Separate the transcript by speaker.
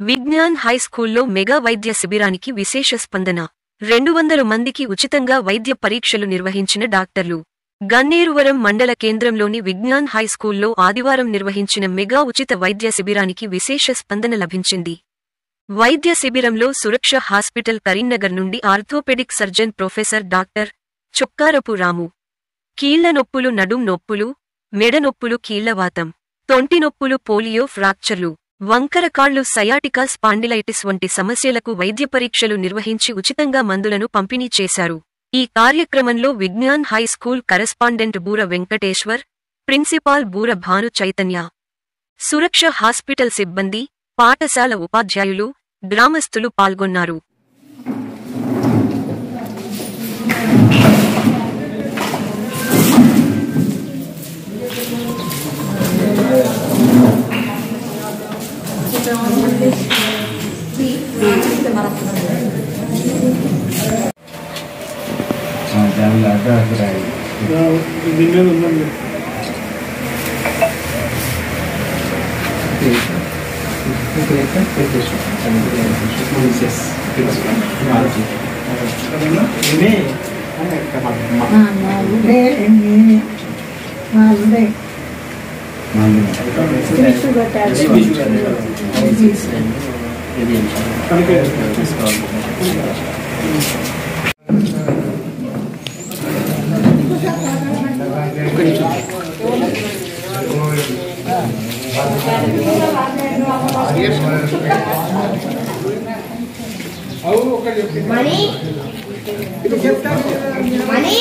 Speaker 1: Vignan high స్కూల్లో mega వైద్య శిబిరానికి విశేష స్పందన. 200 మందికి ఉచితంగా వైద్య పరీక్షలు నిర్వహించిన డాక్టర్లు. గన్నేరువరం మండల కేంద్రంలోని విజ్ఞాన్ హై స్కూల్లో ఆదివారం నిర్వహించిన మెగా ఉచిత వైద్య శిబిరానికి విశేష స్పందన లభించింది. వైద్య శిబిరంలో సురక్ష హాస్పిటల్ కరీంనగర్ నుండి orthopaedic surgeon professor doctor Chokkarapu రాము కీళ్ల నొప్పులు, నడుం నొప్పులు, మెడ నొప్పులు, కీళ్లవాతం, తొంటి నొప్పులు, పోలియో, ఫ్రాక్చర్లు, వంకర కాళ్లు, సయాటికా స్పాండిలైటిస్ వంటి సమస్యలకు వైద్య పరీక్షలు నిర్వహించి ఉచితంగా మందులను పంపిణీ చేశారు. ఈ కార్యక్రమంలో విజ్ఞాన్ హై స్కూల్ కరెస్పాండెంట్ బూర వెంకటేశ్వర్, ప్రిన్సిపాల్ బూర భాను చైతన్య, సురక్ష హాస్పిటల్ సిబ్బంది, పాఠశాల ఉపాధ్యాయులు, గ్రామస్తులు పాల్గొన్నారు.
Speaker 2: మనీ